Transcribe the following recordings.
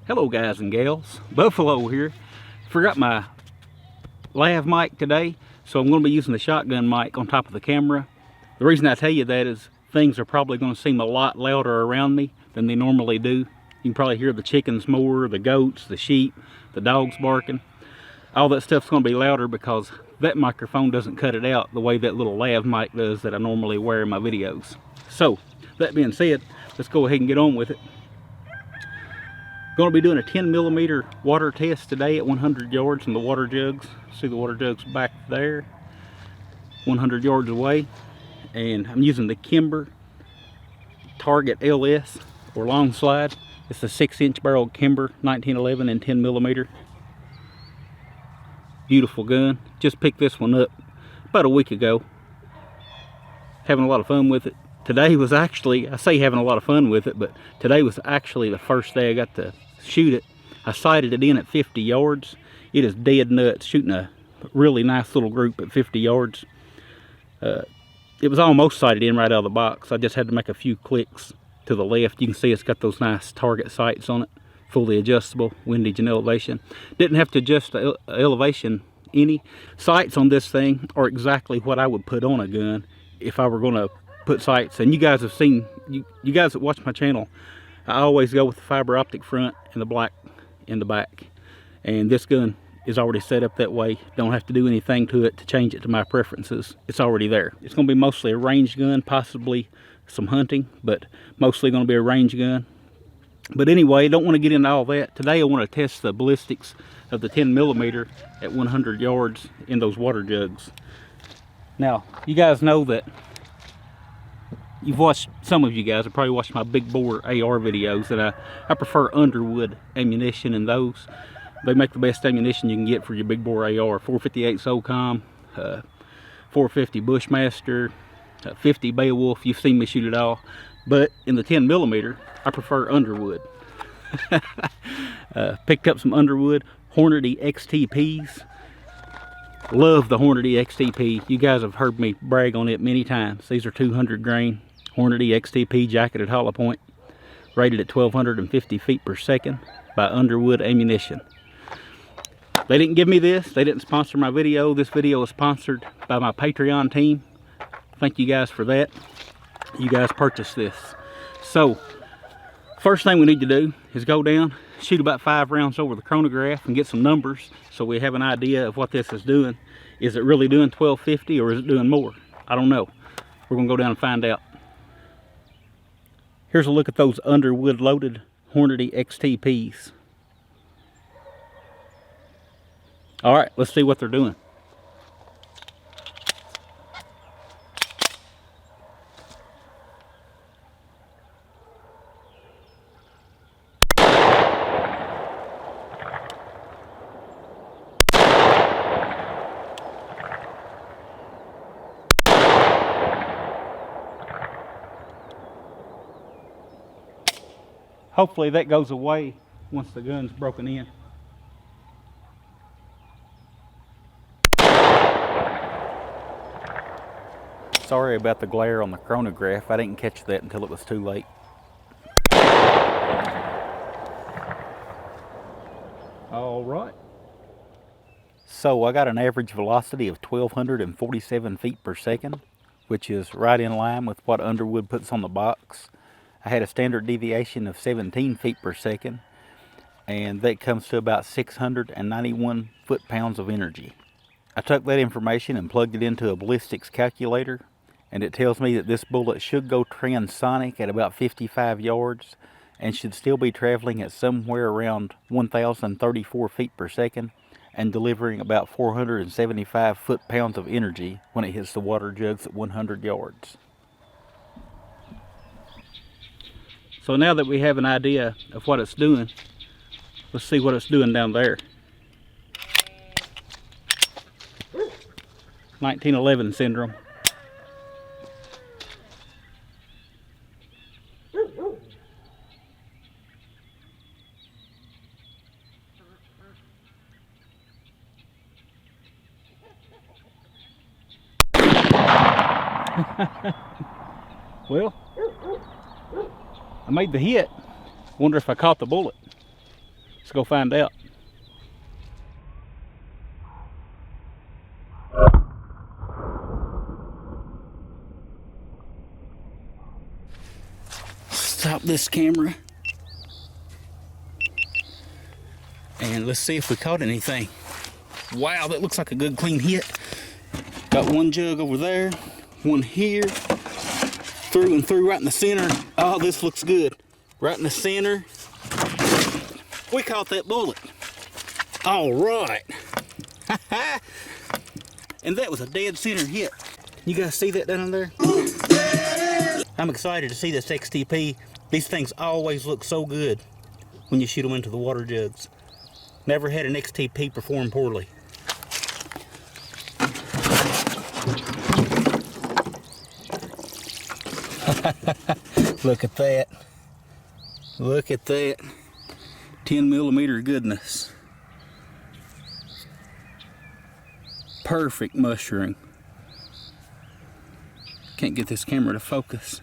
Hello guys and gals, Buffalo here. Forgot my lav mic today, so I'm going to be using the shotgun mic on top of the camera. The reason I tell you that is things are probably going to seem a lot louder around me than they normally do. You can probably hear the chickens more, the goats, the sheep, the dogs barking. All that stuff's going to be louder because that microphone doesn't cut it out the way that little lav mic does that I normally wear in my videos. So, that being said, let's go ahead and get on with it. Going to be doing a 10mm water test today at 100 yards from the water jugs. See the water jugs back there, 100 yards away. And I'm using the Kimber Target LS or long slide. It's a 6-inch barrel Kimber 1911 and 10mm. Beautiful gun. Just picked this one up about a week ago. Having a lot of fun with it. Today was actually, I say having a lot of fun with it, but today was actually the first day I got to shoot it. I sighted it in at 50 yards. It is dead nuts, shooting a really nice little group at 50 yards. It was almost sighted in right out of the box. I just had to make a few clicks to the left. You can see it's got those nice target sights on it, fully adjustable, windage and elevation. Didn't have to adjust the elevation any. Sights on this thing are exactly what I would put on a gun if I were going to put sights. And you guys have seen, you guys that watch my channel, I always go with the fiber optic front and the black in the back. And this gun is already set up that way. Don't have to do anything to it to change it to my preferences. It's already there. It's going to be mostly a range gun, possibly some hunting, but mostly going to be a range gun. But anyway, don't want to get into all that. Today I want to test the ballistics of the 10mm at 100 yards in those water jugs. Now, you guys know that you've watched, some of you guys have probably watched my big bore AR videos, and I prefer Underwood ammunition in those. They make the best ammunition you can get for your big bore AR. 458 SOCOM, 450 Bushmaster, 50 Beowulf. You've seen me shoot it all. But in the 10mm, I prefer Underwood. Picked up some Underwood Hornady XTPs. Love the Hornady XTP. You guys have heard me brag on it many times. These are 200 grain Hornady XTP jacketed hollow point, rated at 1250 feet per second by Underwood Ammunition. They didn't give me this. They didn't sponsor my video. This video is sponsored by my Patreon team. Thank you guys for that. You guys purchased this. So, first thing we need to do is go down, shoot about 5 rounds over the chronograph and get some numbers so we have an idea of what this is doing. Is it really doing 1250 or is it doing more? I don't know. We're going to go down and find out. Here's a look at those Underwood loaded Hornady XTPs. Alright, let's see what they're doing. Hopefully that goes away once the gun's broken in. Sorry about the glare on the chronograph. I didn't catch that until it was too late. All right. So I got an average velocity of 1247 feet per second, which is right in line with what Underwood puts on the box. I had a standard deviation of 17 feet per second, and that comes to about 691 foot-pounds of energy. I took that information and plugged it into a ballistics calculator, and it tells me that this bullet should go transonic at about 55 yards and should still be traveling at somewhere around 1,034 feet per second and delivering about 475 foot-pounds of energy when it hits the water jugs at 100 yards. So now that we have an idea of what it's doing, let's see what it's doing down there. 1911 syndrome. Well, I made the hit. Wonder if I caught the bullet. Let's go find out. Stop this camera. And let's see if we caught anything. Wow, that looks like a good clean hit. Got one jug over there, one here, through and through right in the center. Oh, this looks good. Right in the center. We caught that bullet. All right. And that was a dead center hit. You guys see that down there? I'm excited to see this XTP. These things always look so good when you shoot them into the water jugs. Never had an XTP perform poorly. Look at that. Look at that. 10mm goodness. Perfect mushroom. Can't get this camera to focus.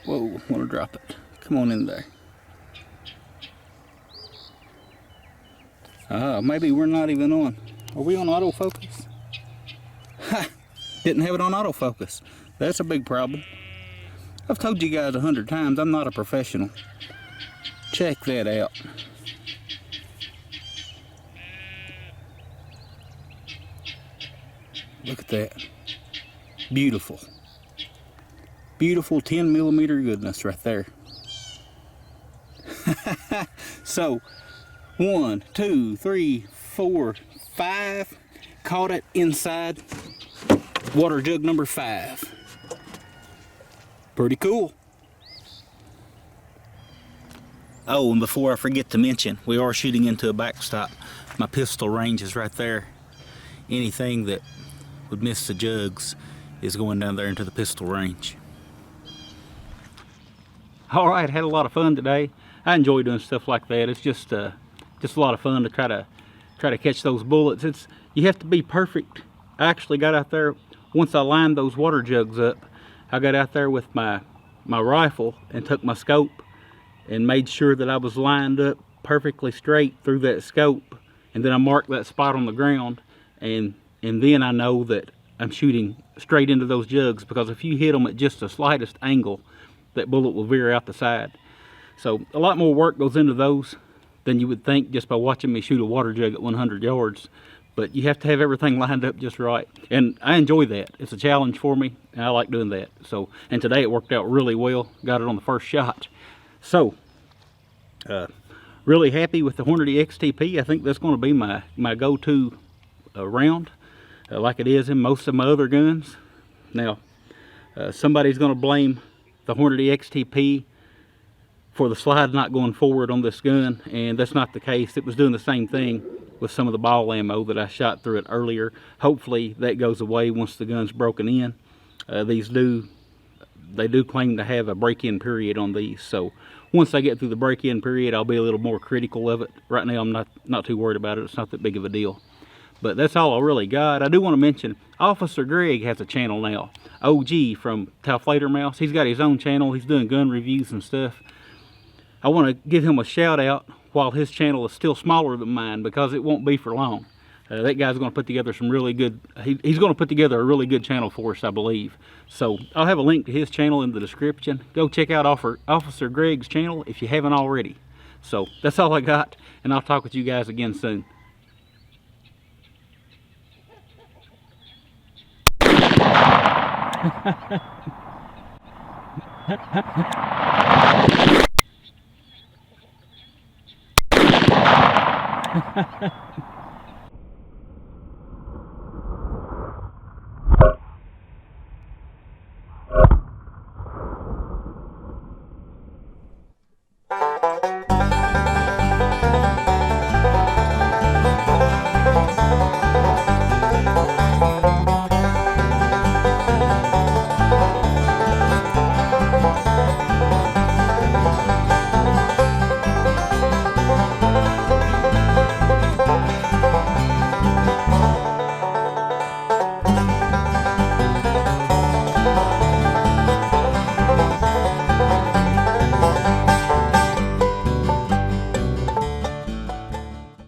Whoa, wanna drop it. Come on in there. Maybe we're not even on. Are we on autofocus? Ha! Didn't have it on autofocus. That's a big problem. I've told you guys 100 times, I'm not a professional. Check that out. Look at that. Beautiful. Beautiful 10mm goodness right there. So, 1, 2, 3, 4, 5. Caught it inside water jug number 5. Pretty cool. Oh, and before I forget to mention, we are shooting into a backstop. My pistol range is right there. Anything that would miss the jugs is going down there into the pistol range. All right, had a lot of fun today. I enjoy doing stuff like that. It's just a lot of fun to try to catch those bullets. You have to be perfect. I actually got out there, once I lined those water jugs up, I got out there with my rifle and took my scope and made sure that I was lined up perfectly straight through that scope, and then I marked that spot on the ground, and then I know that I'm shooting straight into those jugs, because if you hit them at just the slightest angle, that bullet will veer out the side. So a lot more work goes into those than you would think just by watching me shoot a water jug at 100 yards. But you have to have everything lined up just right. And I enjoy that. It's a challenge for me, and I like doing that. So, and today it worked out really well. Got it on the first shot. So, really happy with the Hornady XTP. I think that's going to be my go-to round, like it is in most of my other guns. Now, somebody's going to blame the Hornady XTP for the slide not going forward on this gun, and that's not the case. It was doing the same thing with some of the ball ammo that I shot through it earlier. Hopefully that goes away once the gun's broken in. They do claim to have a break-in period on these, so once I get through the break-in period, I'll be a little more critical of it. Right now I'm not too worried about it. It's not that big of a deal. But that's all I really got. I do want to mention Officer Greg has a channel now. OG from Tauflater Mouse. He's got his own channel. He's doing gun reviews and stuff. I want to give him a shout out while his channel is still smaller than mine, because it won't be for long. That guy's going to put together some really good, he's going to put together a really good channel for us, I believe. So I'll have a link to his channel in the description. Go check out Officer Greg's channel if you haven't already. So that's all I got, and I'll talk with you guys again soon. Ha ha ha.